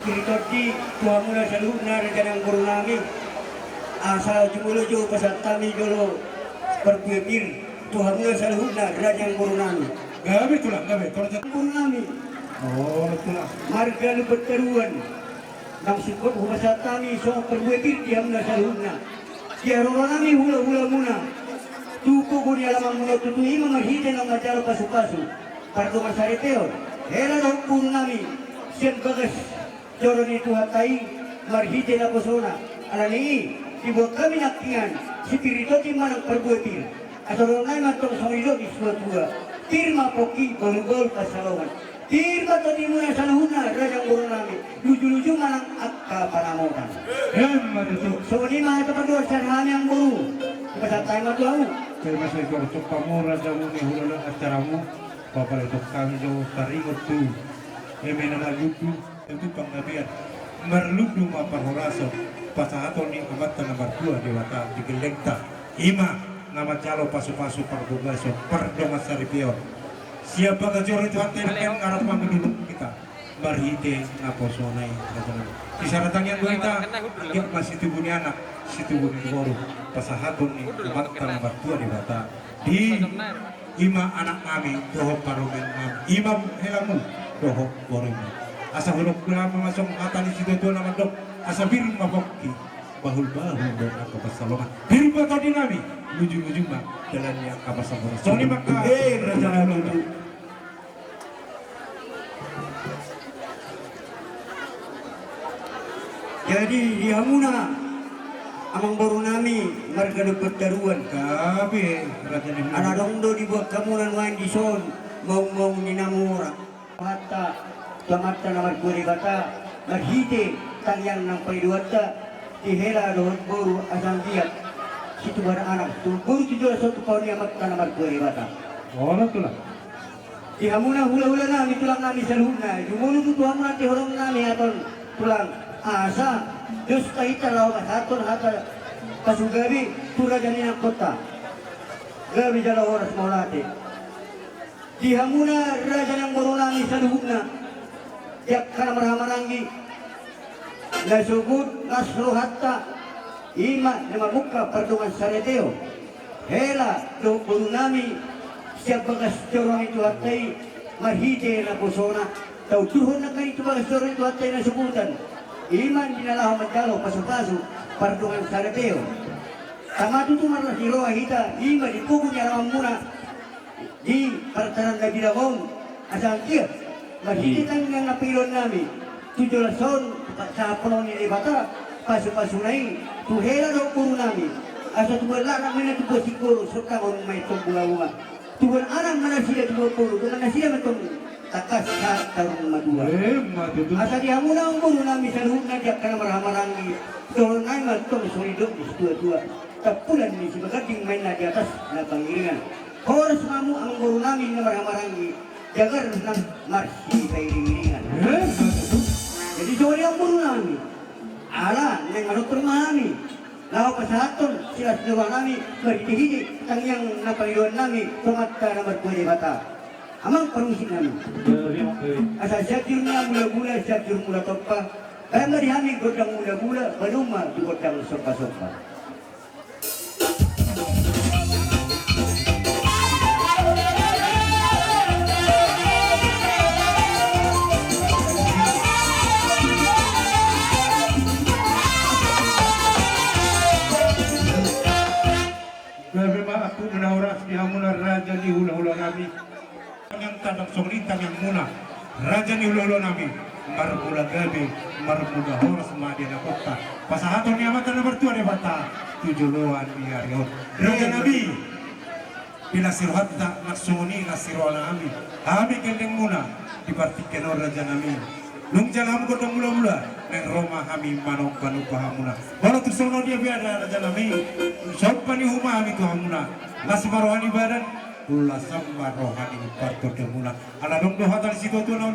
Kirikoti Tuhan mula saluna rencana guru nami asal jumuluju pasatami jolo perkuipir Tuhan mula saluna rencana guru nami Gabi tulang, gabi. guru nami Oh, tulang. marga lu berteruan nang sikot pasatami so perkuipir dia mula saluna dia roro nami hula muna tuku guni alamang muna tutui mamahide ng majalo pasu-pasu pardo masariteo hela ng guru nami siyan bagas Joron itu hatai marhide na posona alani dibuat kami nakian spirito di manang perbuatir asal nai matong samilo di suatu firma poki balubal pasalongan firma tadi muna saluhuna rajang guru nami luju manang akka panamotan Hemat itu. so ni mah itu kedua sarhani yang guru pada tayo matuau Kaya masih kau cok pamora jamu ni hulala acaramu. Papa itu kami jauh taringot tu. Emena maluku. Tentu panggabian merludu maparhoraso pasahato ni amata nomor 2 dewata di gelengta ima nama calo pasu-pasu pardugaso pardonga saripio siapa kajoro itu hati yang arah pangduduk kita marhite naposonai kisaratang yang kita yang masih tubuni anak si tubuni goro pasahato ni amata nomor 2 dewata di ima anak kami doho paromen imam helamu doho goromu asa hulog pula masuk kata di situ tuh nama dok asa biru mabokki bahul do aku pasalongan biru bato dinami luju mah jalannya apa sabora so ni maka raja luju jadi dia muna amang baru nami marga lu pertaruan kabe raja ni anak dong do dibuat kamunan main di son mau ni namura mata Tamata nomor 2 kata marhide tanyang ng paiduata ihela doon guru asang diat situ bara anak tu guru tu satu kawan yang mata nomor 2 kata orang tu lah ihamuna hula nami tulang nami saluna jumulu tu tuhan nanti horong nami aton tulang asa Diyos kahita lawa haton hata pasugabi turajani ng kota gabi jala oras maulate ihamuna raja ng guru nami saluna yak kana marhamananggi nasugud nasro hatta ima na mabuka pardungan sareteo hela do nami siya bagas jorong itu hatay marhide na pusona tau tuhon na kayo bagas jorong itu hatay na subutan iman dinalaho magdalo pasu-pasu pardungan sareteo tama tutumar na si Roa hita ima di kubo niya naman muna di partanan na binagong asang kia marhide yang napilon nami tujuh lason sa pulau ni bata pasu-pasunay tuhela do guru nami asa tuan larang mana tu sikoro suka orang mai tombula tuan arang mana sila tu guru dengan sila matong takas sa tarung madua asa dia muna ang guru nami sa luhut na diak kana marhamarangi doon ay matong solidok di tua tapulan ni si magating main na di atas na pangiringan oras mamu ang guru nami na marhamarangi jagar ng marsi sa iringan. Jadi sorry ang guru nami. Ala, nang manutro nami. Laho pasahaton, sila sinawa nami, marhidi-hidi, tangyang napaliluan nami, tumata na magkuhi bata. Amang parungsik nami. Asa syakir niya mula-mula, syakir mula topa. Kaya marihami godang mula-mula, baluma, godang sopa-sopa. Aku menawaras di hamuna raja ni hula-hula nami yang tandang solita yang muna raja ni hula-hula nami marmula gabi marmula horas madina kota pasahaton ni amatan nomor 2 de bata tujuluan biaryo raja nabi bila sirhatta maksuni nasirona ami gendeng muna dipartikan raja nami nung jalan ko dong mula-mula neng Roma kami manok panu pahamuna walau tersono dia biada raja nami sopan ni huma kami tu hamuna las marohani badan ulas marohani parto demuna ala dong dohatan situ tu nong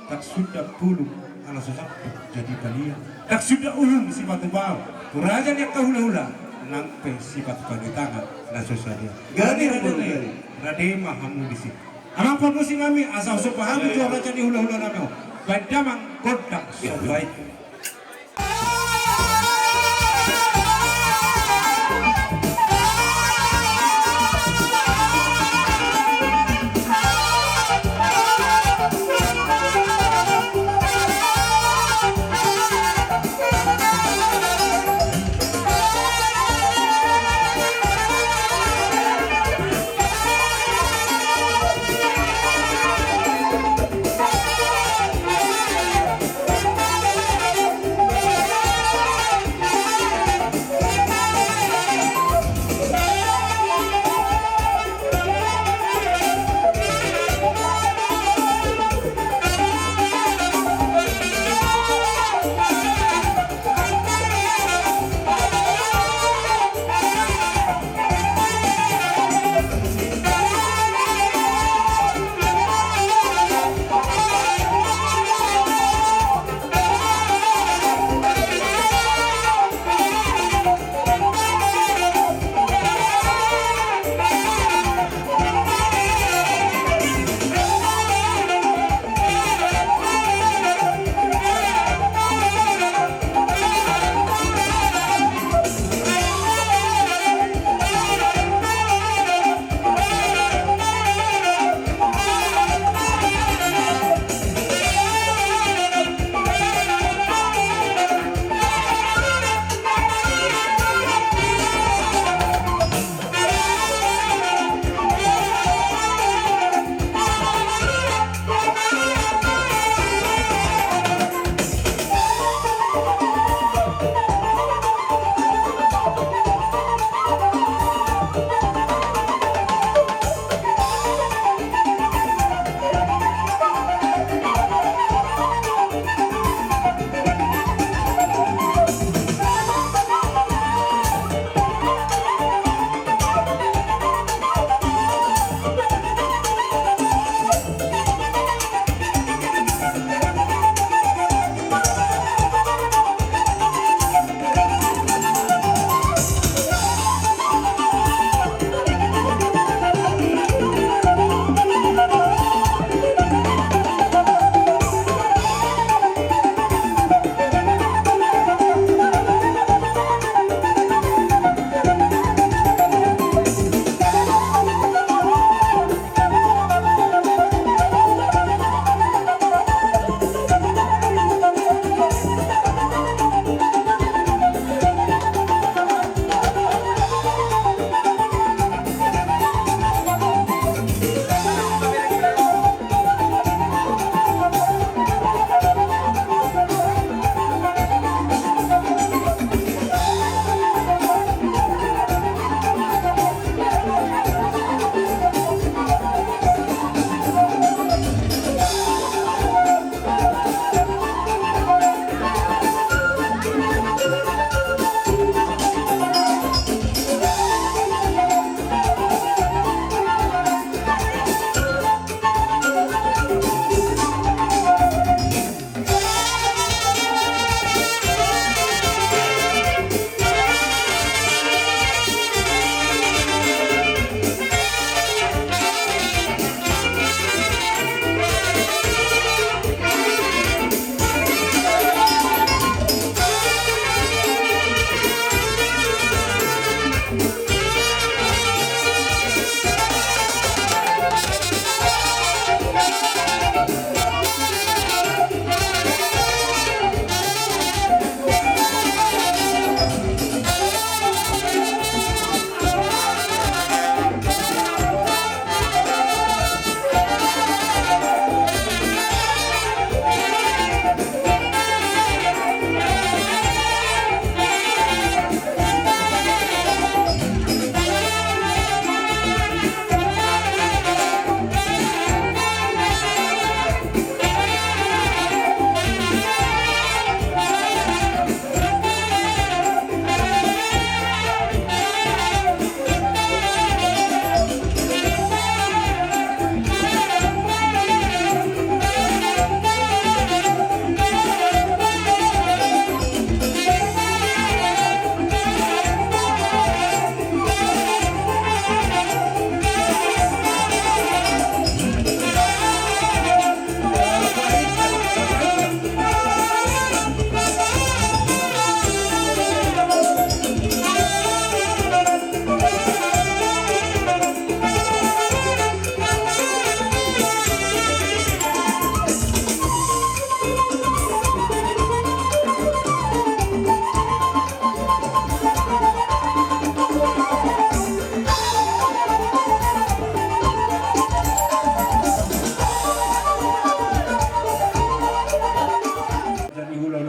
tak sudah puluh ala sesuatu jadi balia tak sudah ulung sifat bau raja yang kau hula-hula nangpe sifat bagi tangan na sosalia gani rade mahamu di sini. Amang pagkusin kami, asa usap pahami ito raja ni hula-hula namin. Badamang Kodang Subay.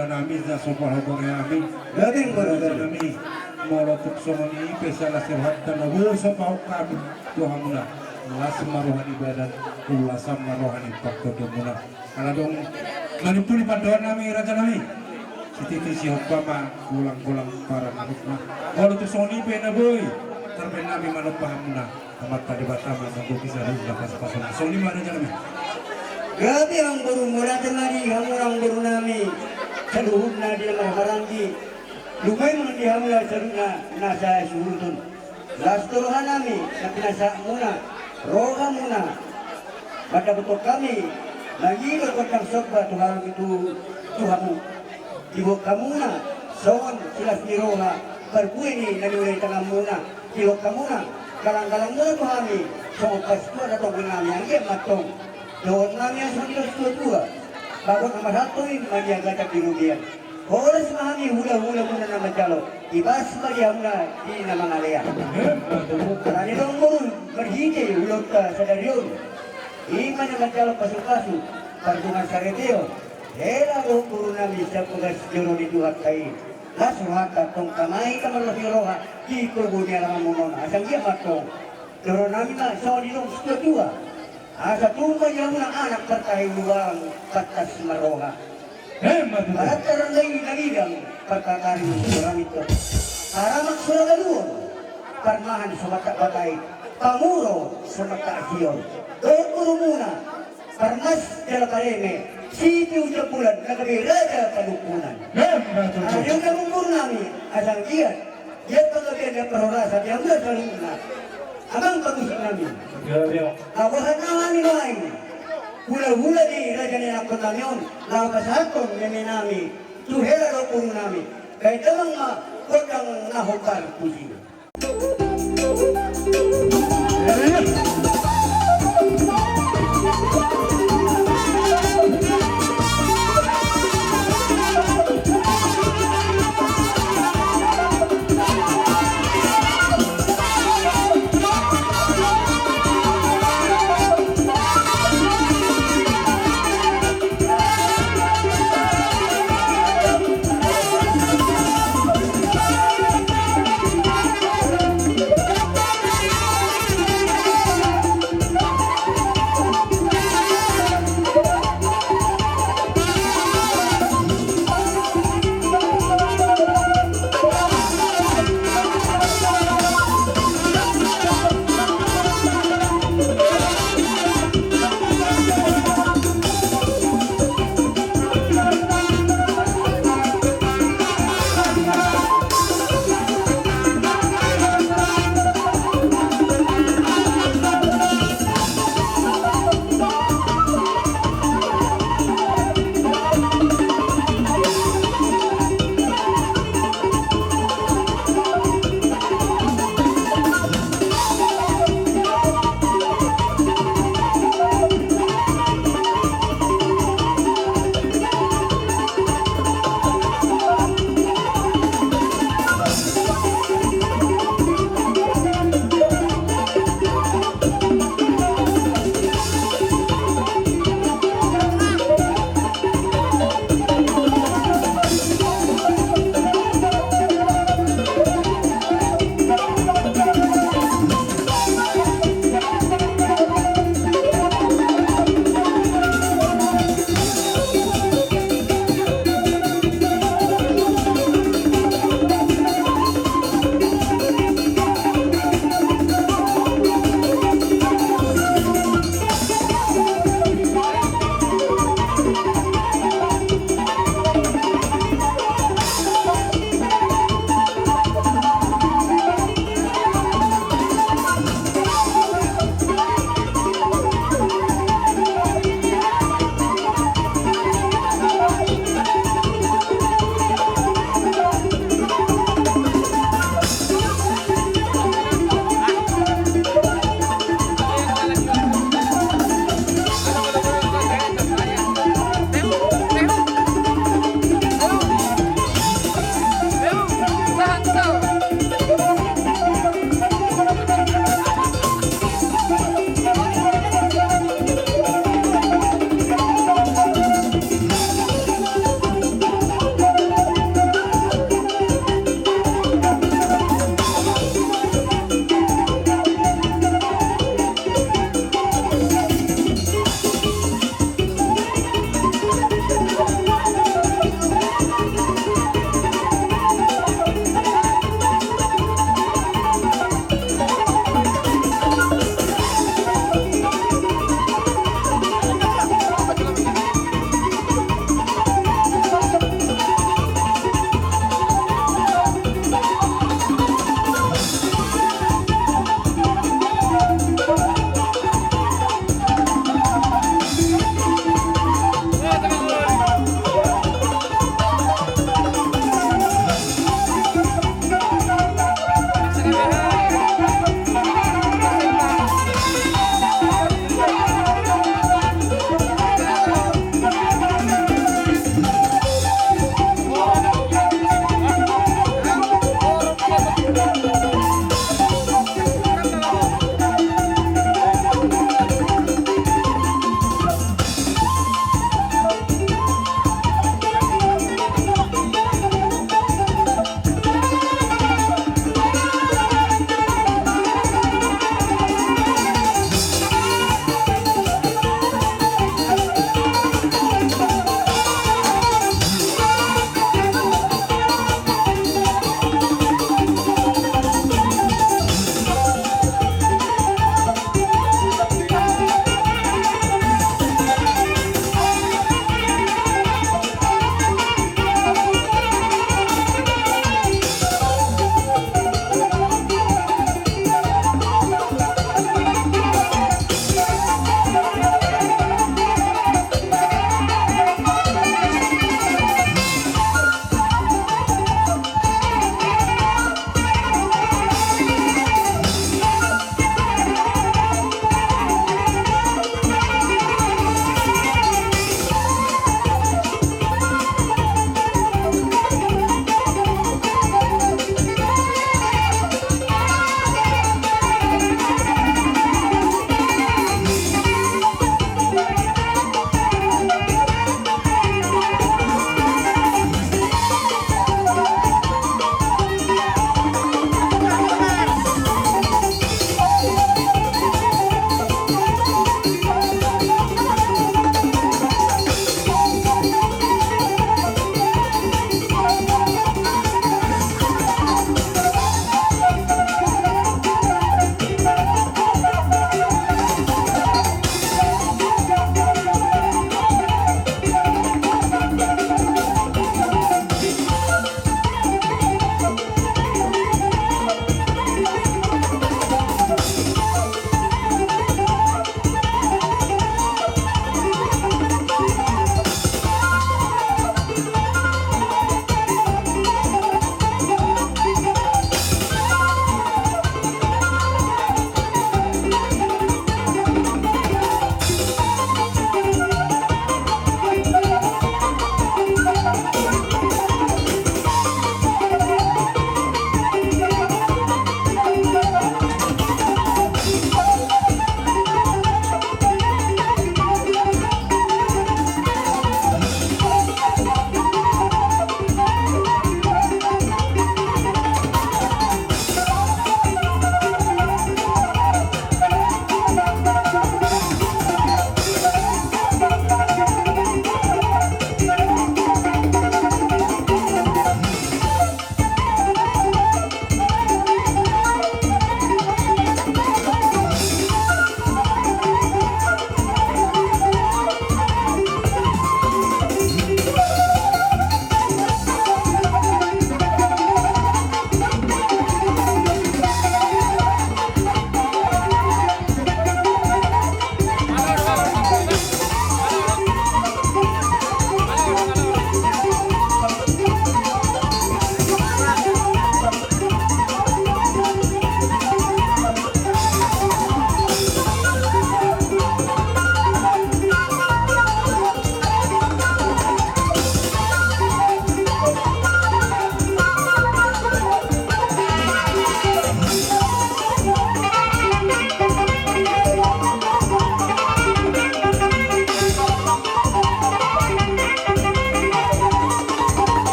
hula nami za sopal hubong nami. Gabing Raja barangay. nami molotok somoni pesala serhat dan nabu sopal kami Tuhan muna. Lasam rohani badan, ulasam rohani pakto muna. Kalau dong manipuli pandoan nami raja nami. Siti sihat pama pulang-pulang para makhlukna. Kalau tu soni pena boy, terpen nami manut paham muna. Amat tadi batama mampu bisa rujuk pas-pasan. Soni mana raja nami? Grabe ang guru mula temari hamurang guru nami sa luhub na di naman harangi. Lumay mga di hamula sa na nasa suhudon. Lasturuhan nami na pinasa muna, roha muna. Pada betul kami, nagilo ko ng sokba Tuhan itu Tuhanmu. Tibok kamu na, soon sila si roha, berbuih ni nanulay tangan muna. Tibok kamu na, kalang-kalang muna Tuhami, soong pasko na itong nami, ang iya matong. Doon namin ang Santos tua bago na masatoy magyagat at dinudian. Oras mahami hula-hula muna na madyalo. Ibas magyam na di na mga leya. Karani dong murun, berhiti hulog ka sa daryon. Ima na madyalo pasu-pasu, pardungan sa reteo. Hela doon murun namin sa pugas juro ni Duhat kain. Lasuhat at tong kamay kamarlos ni Roha, di kurbo niya lang ang munon. Asang iya matong. Juro namin na sa dinong tua. Asa tumay ang mga anak patay luwang patas maroha. At karangay nagigang pagkakarin ng surang ito. Para magsuragalun, parmahan sa mata-batay, pamuro sa mata-asiyon. Doon puro muna, parmas dala kareme, sitiw sa bulan, nagabiraja kalupunan. Yung namumuro namin, asang iyan, yan pagkabyan ng parorasa, diyan na sa luna. Abang pag-usap namin. Awahan naman ni Noain. Hula-hula di raja ni ako namin. Lapasaton ni nami. Tuhera ro puro nami. Kahit namang huwag kang nahukar pusin.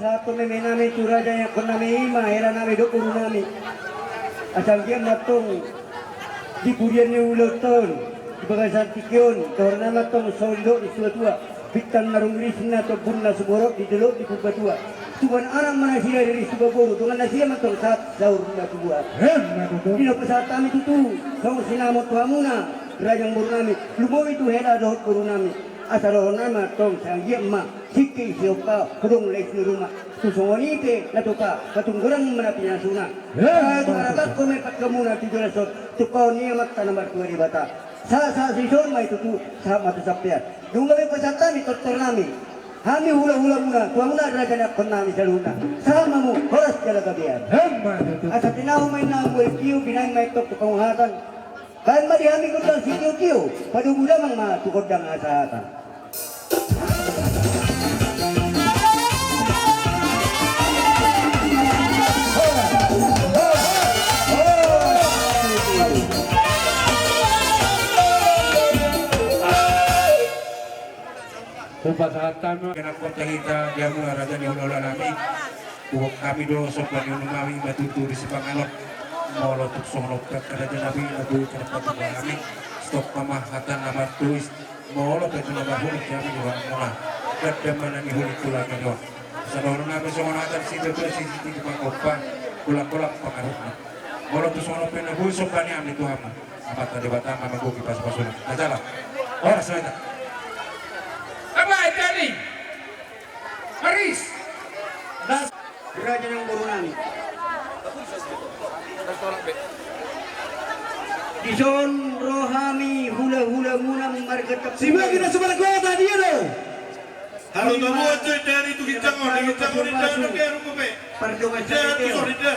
Satu memenami tu raja yang kena meima era nami dokuru nami asal dia matong di burian ni uloton di bagasan tikion karena matong sondo di tua bitan narung risna atau bunna suborok di delok di kubatua tuan arang mana sia dari subaboro tuan nasia matong sat saur na tua di no pesatan itu tu sang sinamo tuamuna raja yang burnami lumo itu hela dohot burnami asal nama tong sangia ma sikki sioka kudung lek rumah susongoni ke natuka katungurang manapinya suna itu arabat ko may patkamuna tidur sot tukau ni mat tanambar tuwa di bata sa sison mai tutu sa matu sapya dungawi pasatan ni doktor nami hami hula muna tuwa muna raja na konami saluna sama mu horas jala kabiyan asa tinaw may nabuel kiyo binang may tok tukang hatan kan madihami ko tang sikiyo padugula mang matukod ang asahatan. Kupasatan kena kota kita dia mula raja ni ulah nami buat kami do sopan yang nami matuturi sepangalok molo tuk songlok kada nabi nabi kena kota kami stop pamahatan nama tulis molo kata nama hulik kami juga mula kada mana ni hulik tulang kado saudara nabi songlatan si betul si tiga pangkopa kulak pengaruh molo tuk songlok penabu sopan yang itu hama apa tadi batang mama gue kipas pasukan ajalah orang selesai. Apa tadi? Maris. Das raja yang borunami. Dison rohami hula munang marga Sima kita sebar kota dia lo. Halo tamu aja dari tu hijangon itu keru kupe. Pardongan Jangan tu saya. sorida.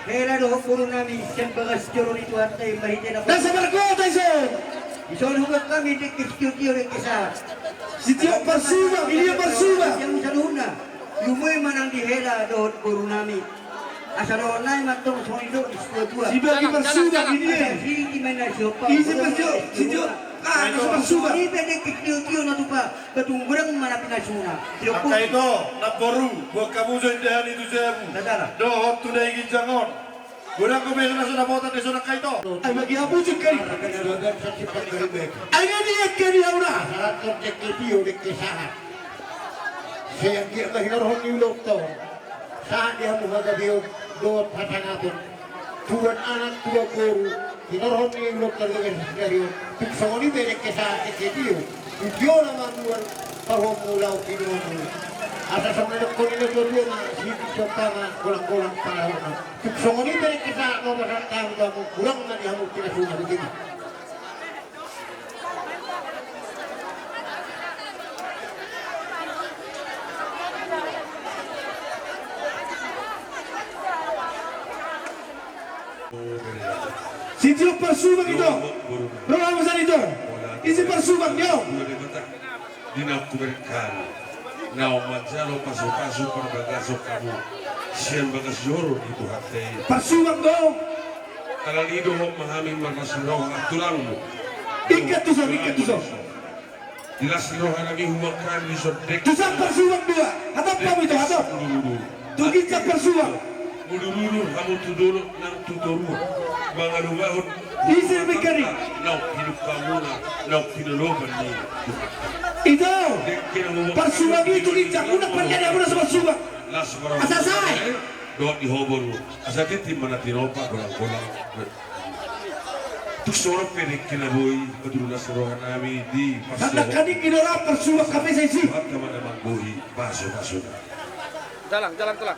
Hera do borunami sen bagas joro itu atai mahitena. Dan sebar kota iso. Dison hugat kami di kistio de kisah. Setiap bersuma, ini bersuma. Yang saluna. Lumoy manang di hera do borunami. Asaronay matong soido istua. Si bagi bersuma ini. Hindi man na siopa. Isi bersuma, sitio. Ah, nasa bersuma. Ini pwede kikyo na ito pa. Katungurang manapin na suna. Maka itu nak baru buat kamu jangan itu saya. Nadala. Doh tu dah ingin jangan. Guna ko meron na sa nabotan ni Sunang Kaito. Ay mag-iabusog ka rin. Ay nga niyak ka niya na. Saratot de kitiyo de kisahan. Saya kira mahirahon ni doktor. Saat dia menghadapi dua pasangan tuan anak tua guru, hinarhon ni doktor dengan sekarang. Tuksoni beri kisahan de kitiyo. Ujiyo naman luar pahom mulaw kinuano. Asa sa mga kulino dua na sisi sa tama kulang-kulang panahon na. Tuksoni beri kisahan no masartang mo kurang na niya mo kinasuna begini. Sitio bersuma itu. Berapa besar itu? Isi bersuma dia. Dinam kuberikan nau manjalo paso perbagaso kamu sian bagas joro itu hati Bersuma dong. kalau lido memahami marmasiro atulamu Ikat tu so. jelas roh lagi humakan di sodek Tusang bersuma dua. Hadap kamu itu hadap. Tugica bersuma. Mudururu kamu tudoro nang tutoru bangalungahon Isi mikari. nau hidup kamu nau kinoloban ni Itu. Bersuma itu kita. Una panjang aku nak bersuma. las marang. Asasay! Doon ihobor. Asa titim mana tinopa bolang-bolang. Tuksoro penek kinaboy padulas rohan nami di Karena paso. kani kinora persuwa kami sa isi. At naman naman buhi paso-paso na. Jalan, jalan, jalan.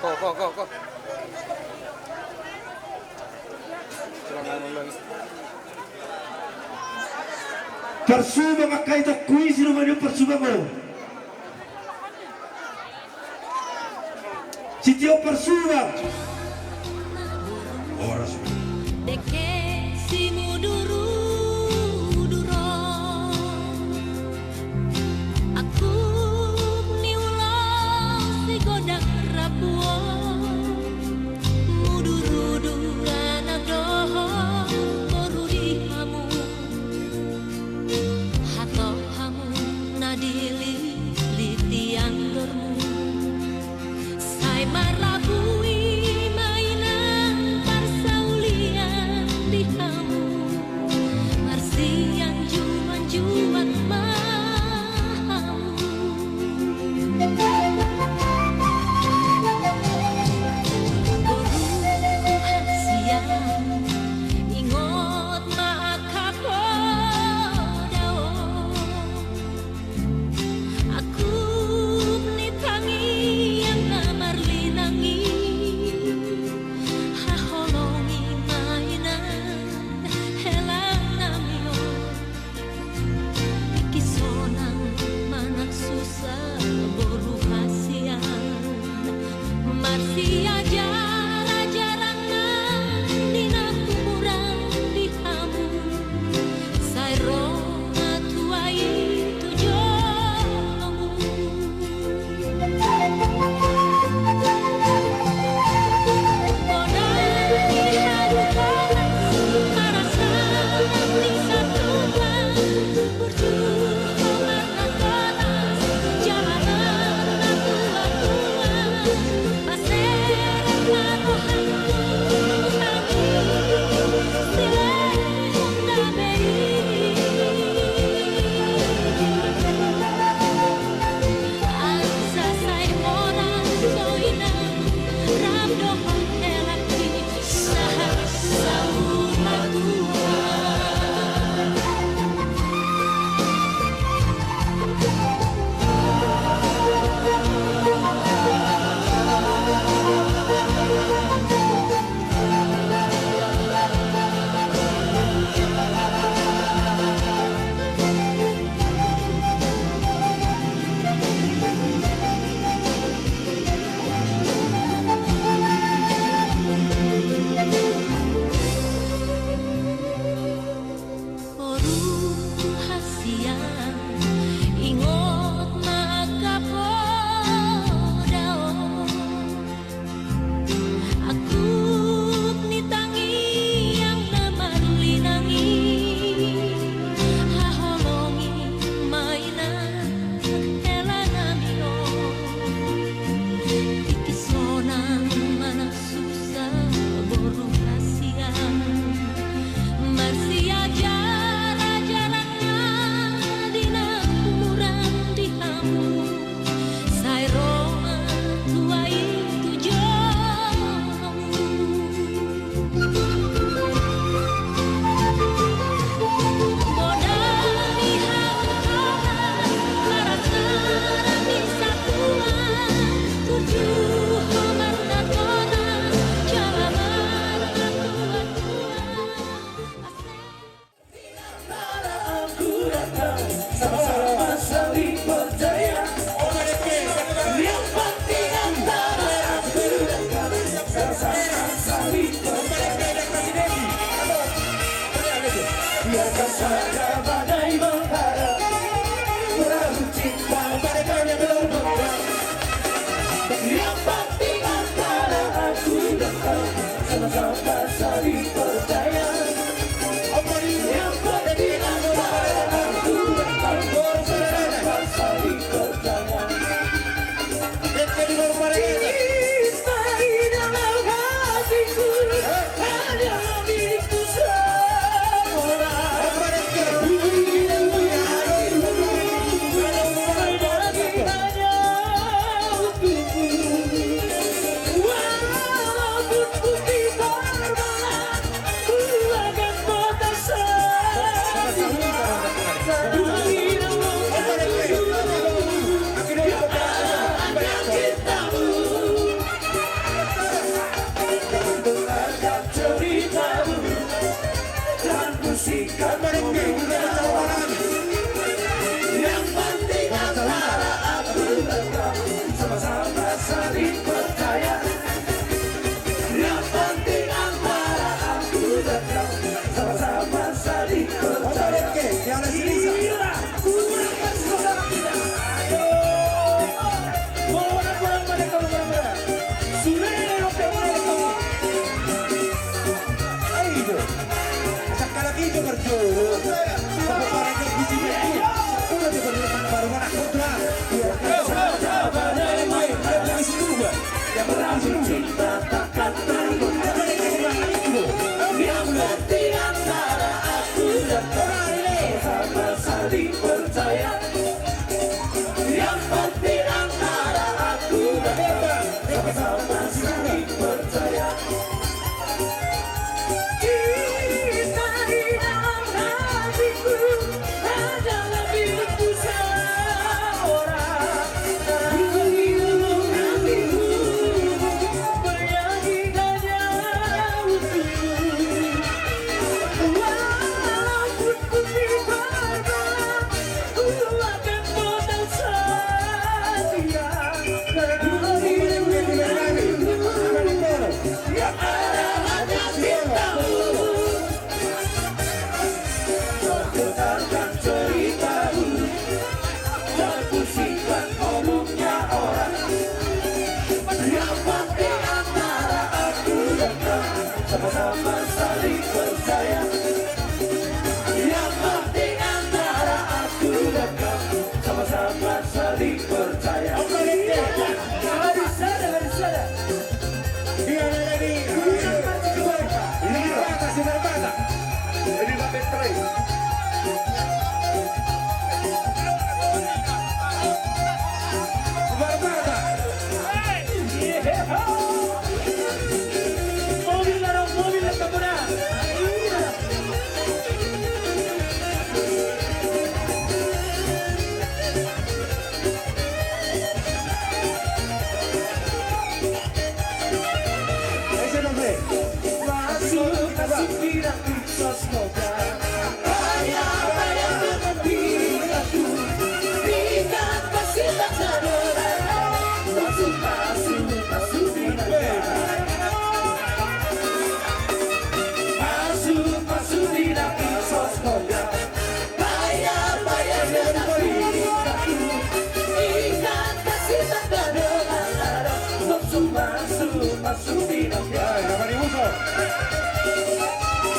Kok. Persuwa makai to kuis rumah dia persuwa mo. Sitio persuwa. Oras mo. Deke si muduru aku ni ulang si godak rapuo muduru anak doho boru di hamu hato hamu nadili litiang dormu sai marabui mainan parsaulian di hamu marsian juan mahamu boruku hasian ingot maakapodao aku nitangi yang namar linangi haholongi mainan helang namio kisonang manak susah boru hasian marsia jarang dina kuburan di hamu sai roma tuai tujomu Bonani harukan marasan di satuan berjuang karena panas jalanan tua-tua paseret marohanku kami silehung dabei Asa sai orang soinang rabdohon elaki saha saulatua Boru hasian ingot makapodao aku nitangi yang namar linangi haholongi mainan elanamio ikisonang manak susah boru hasian marsia jarang dina kumuran di hamu sai roma tuai tujomu Bonani harukan marasan di satuan tujuh marna kona jalanan tua-tua Sama-sama saling percaya. Yang penting antara aku dan kamu sama-sama saling percaya. Biarkan saja badai menghadap perahu cinta badainya berbentang. Yang penting antara aku dan kamu sama-sama saling percaya. Yang penting antara aku dan Gila, kurang pas saudara kita. Ayo, orang-orang pada orang-orang. Sudah oke mereka. Ayo, sekarang itu berjuru. Sampai parahnya biji itu. Udah diperlukan baru anak kontra. Yang berhasil cinta takkan terluka. Yang berarti antara aku dan kau sama saling percaya. Yang penting antara aku dan kau sama saling percaya. Cinta di dalam hatiku adalah milikku seorang. Hatiku menyanyikannya untukmu. Walaupun ku dikorban, ku akan tetap setia. Karena dirimu yang ada hanya cintamu. Dengarkan ceritamu dan pusingkan omongnya orang. Yang penting antara aku dan kau sama-sama saling percaya. Yang penting antara aku dan kau sama-sama saling percaya. Di sana. Dia lagi. Ini berkata, si berkata. Ini bapak terakhir. Mobil lah kamu dah. Masuk tidak bisa semoga. Bayar dengan diriku, ikat kasih tak ada. Masuk tidak bisa semoga. Bayar dengan diriku, ikat kasih tak ada. Masuk tidak. Ya, jangan diusah.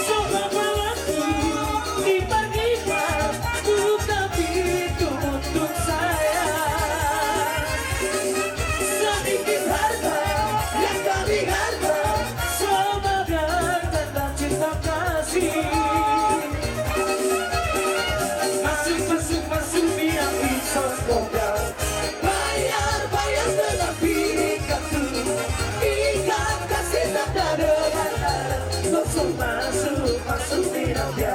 Coba bawaku di pagi buka pintu untuk saya. Sedikit harta yang kami harta, semoga tentang cinta kasih. Masuk biar bisa semoga. Bayar dengan pirikatu, ikat kasih tak ada. Masuk tidak dia.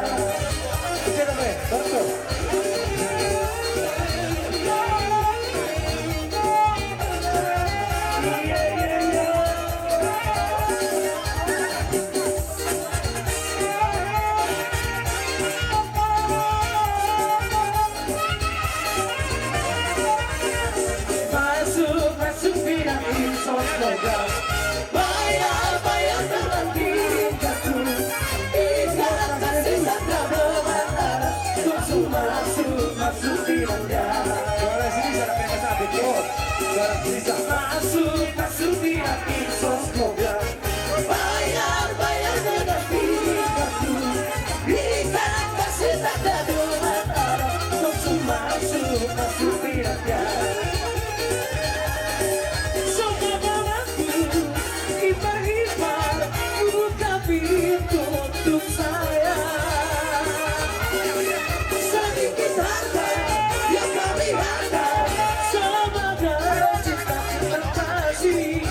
Masuk tidak bisa semoga. Bayar dengan pirikatu, ikat kasih tak ada. Masuk tidak dia. Suara sini saya pengen sabit bos. Suara bisa. Masuk tidak bisa semoga. Bayar dengan pirikatu, ikat kasih tak ada. Masuk tidak dia. Buka pintu untuk saya. Sedikit harta yang kami harta, semoga cinta terkasih.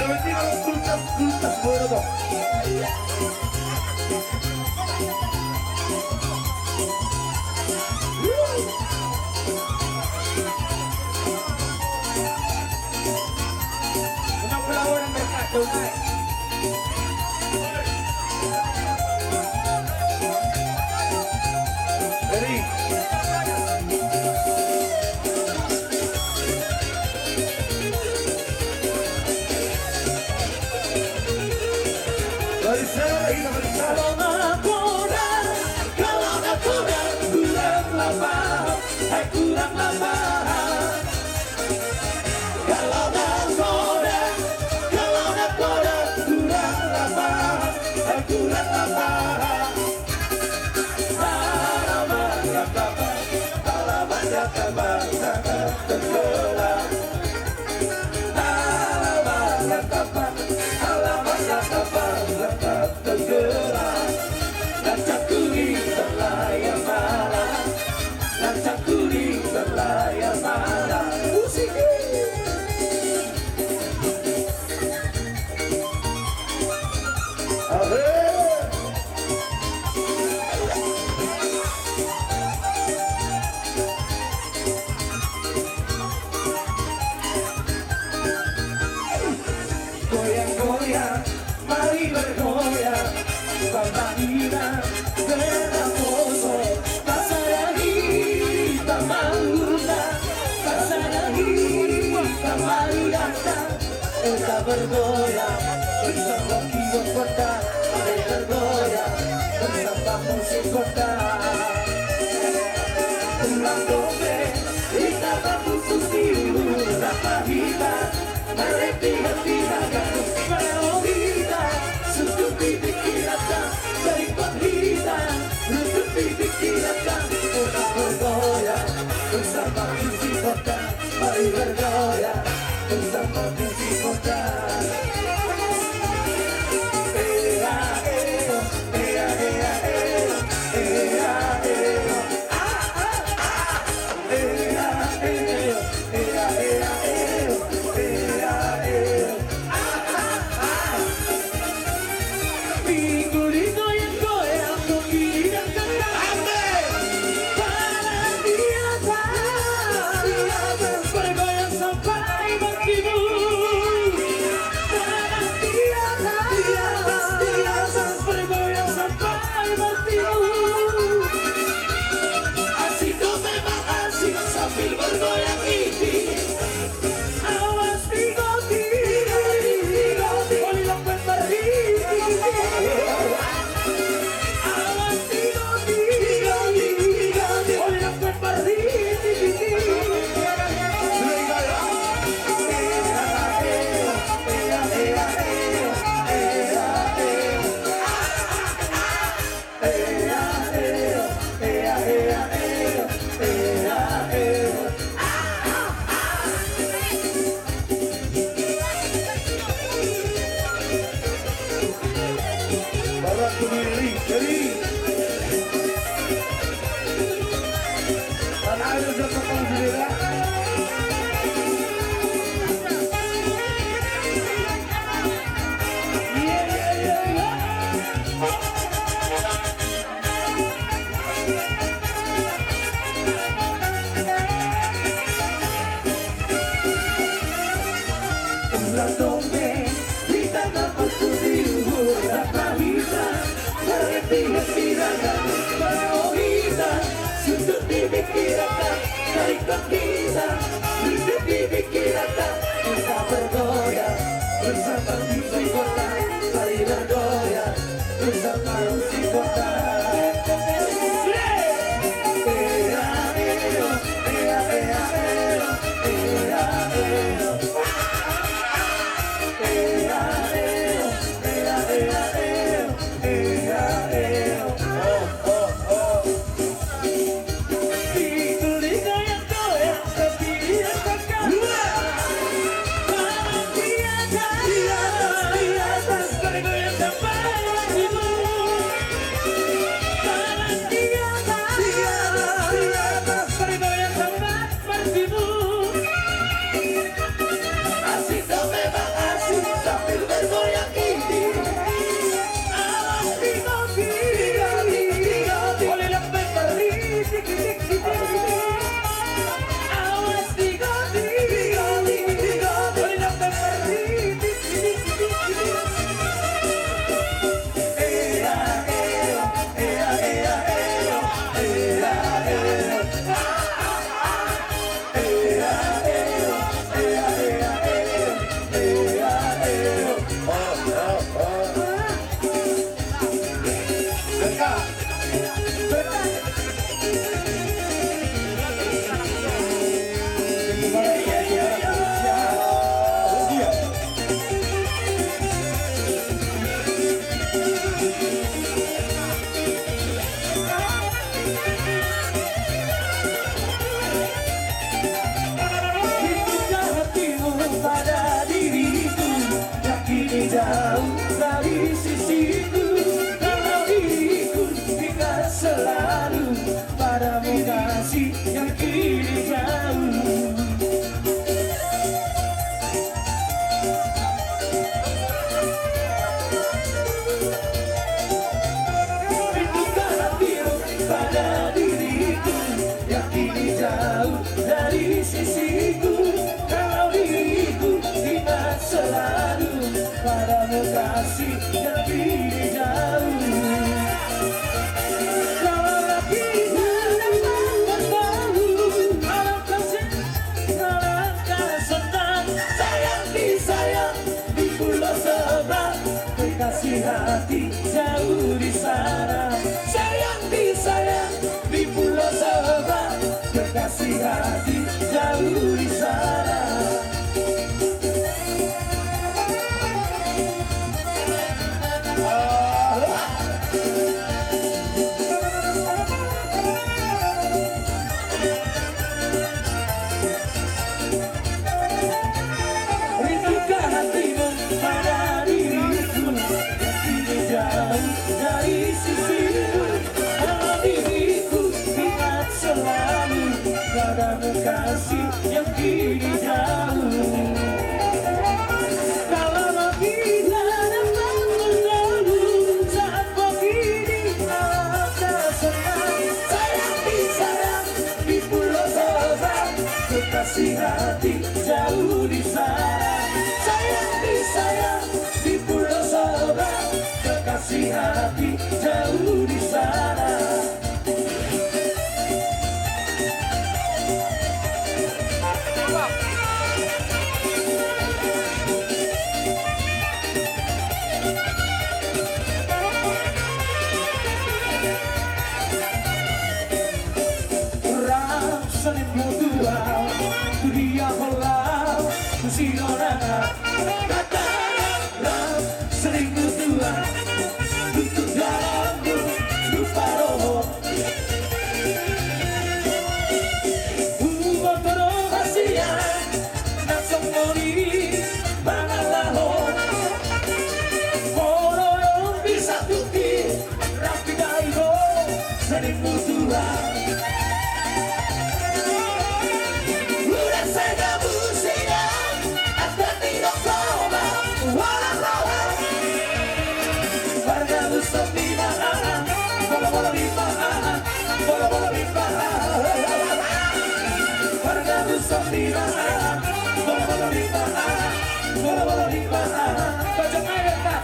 penting kalau kultas boleh dong. Unang pulaw ng merkado na eh. Ready? Balisa, kita balisa. Kalau nak kurang, kurang lapar, kurang lapar. Kalau nak kurang, kurang lapar, kurang lapar. Halaman Jakarta, tenggelam. Halaman Jakarta, tenggelam. Lancak kuning berlayar malam, lancak kuning berlayar malam. Musik. Goyang-goyang, mari bergoyang, Bambangina, Benamoso, Pasarahi, Tamanguna, Pasarahi, Tamarudata. Kita bergoyang, bersama keyboard kota, mari bergoyang, bersama musik kota. Ulang dongeng, kita khusus di Urapa Hita, Mereti hati-hati, melodita, sudut bibik kita, dari pahita, sudut bibik kita. Kita bergoyang, bersama musik kota, mari bergoyang, bersama musik kota. hati jauh di sana. Sayang disayang di pulau seberang, kekasih hati jauh di sana. Rindukan hatimu pada diriku yang kini jauh dari sisimu. Dalam diriku ingat selalu padamu kasih yang kini jauh. Kalau kita dapat bersatu saat begini ada senang. Sayang disayang di pulau seberang, kekasih hati jauh di sana. Sayang disayang di pulau seberang, kekasih hati jauh di sana. Orang selingkuh tua, tu dia holau, si orang kata orang selingkuh tua, itu dalamku lupa roho. Buat rahasia, nak sembunyi bangalaho. Orang yang bisa tuki, rapi daigo, selingkuh tua. Udah saya busina, akan tidak coba walau rawat. Warga besar di mana, bola-bola di mana, bola-bola di mana. Warga besar di mana, bola-bola di mana, bola-bola di mana. Baca air tak?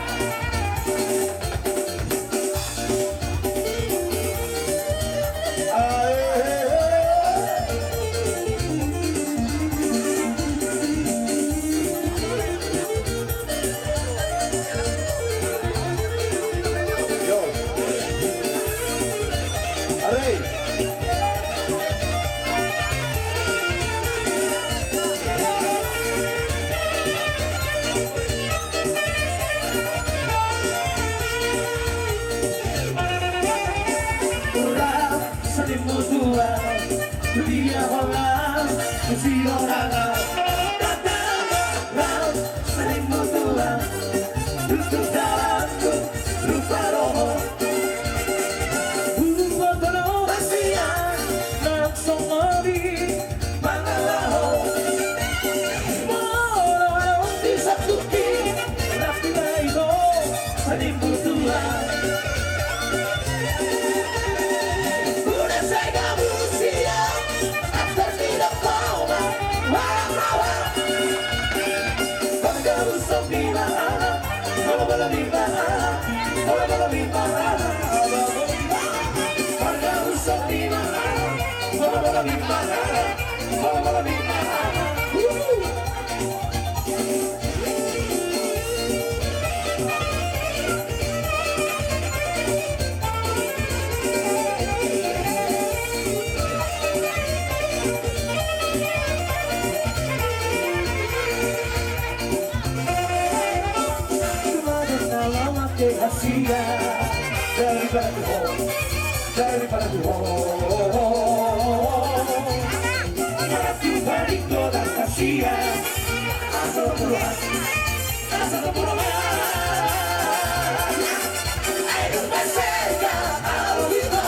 Orang selingkuh tua, dia holau, si orang kata orang selingkuh tua, itu dalamku lupa roho. Buat rahasia, nak sembunyi bangalaho. Orang yang disatuki, rapi daigo, selingkuh tua. Udah saya usia, akan tidak coba walau rawat. Warga besar di mana, bola-bola di mana, bola-bola di mana. Warga besar di mana, bola-bola di mana, bola-bola di mana. Rahasia daripada Tuhan, daripada Tuhan. Mati balik dan kasihan, asal keburuan, asal keburuan. Ayo bersega alwito,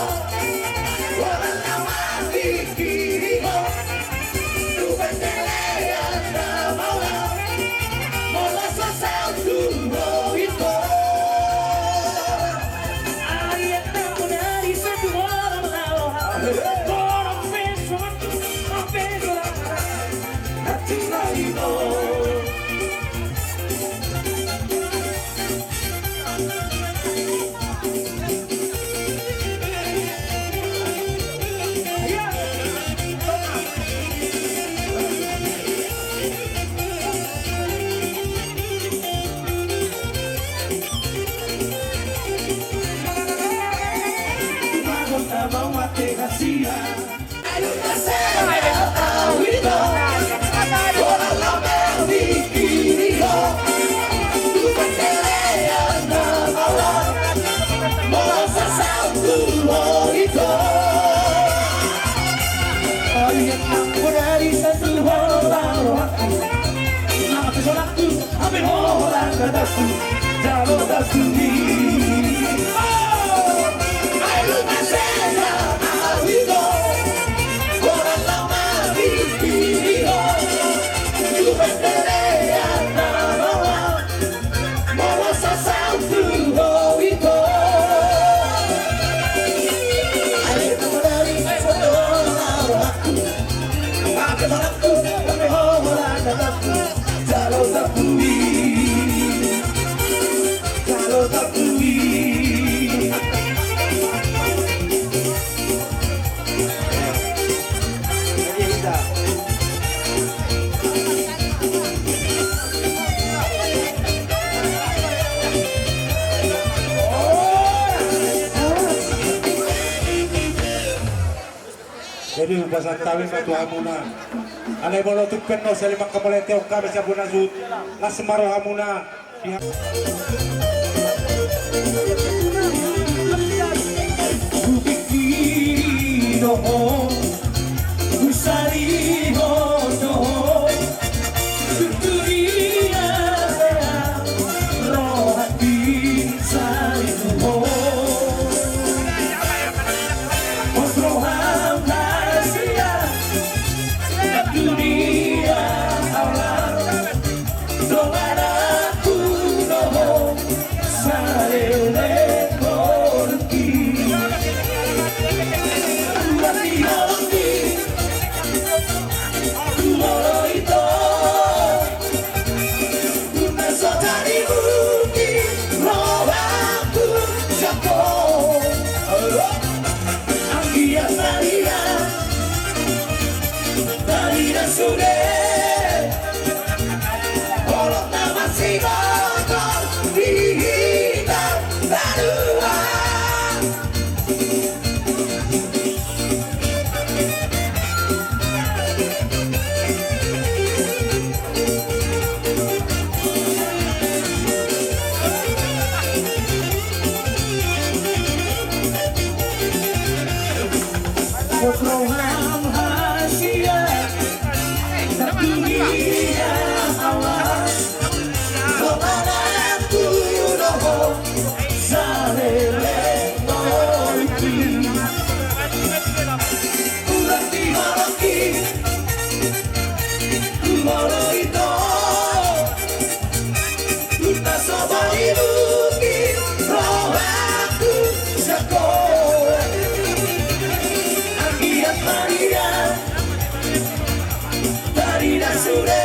orang nama dirimu. Tu berkeliaran maula, maula sasal dulu itu. nadaku Jalo daku Ay luna sella Awigo Orang lama Vivigo Juventelea Namawa Mawa sasautu Hoiko Ay namadari Sodoraku Aku Kami hola nadaku Jalo daku Jalo daku Jadi ubasan tawi batu hamuna. Alay bolo tuken no sa limang kamulete o kami sa bunazut. Nasemaro hamuna. Kupikido mo Usari mo no Tuturia Rohatin sari mo Osroham Asia Dunia Allah Domaraku no Sarele korki Mati Moro ito Nasotari buki Rohaku Joko Anggia Maria Maria Sure Olok nama si Bogor Dihita Badua Osroham Asia Dunia Allah Domaraku no Sarele korki Ulati horoki Moro ito Nasobari buki Rohaku Joko Anggia Maria Darina Sure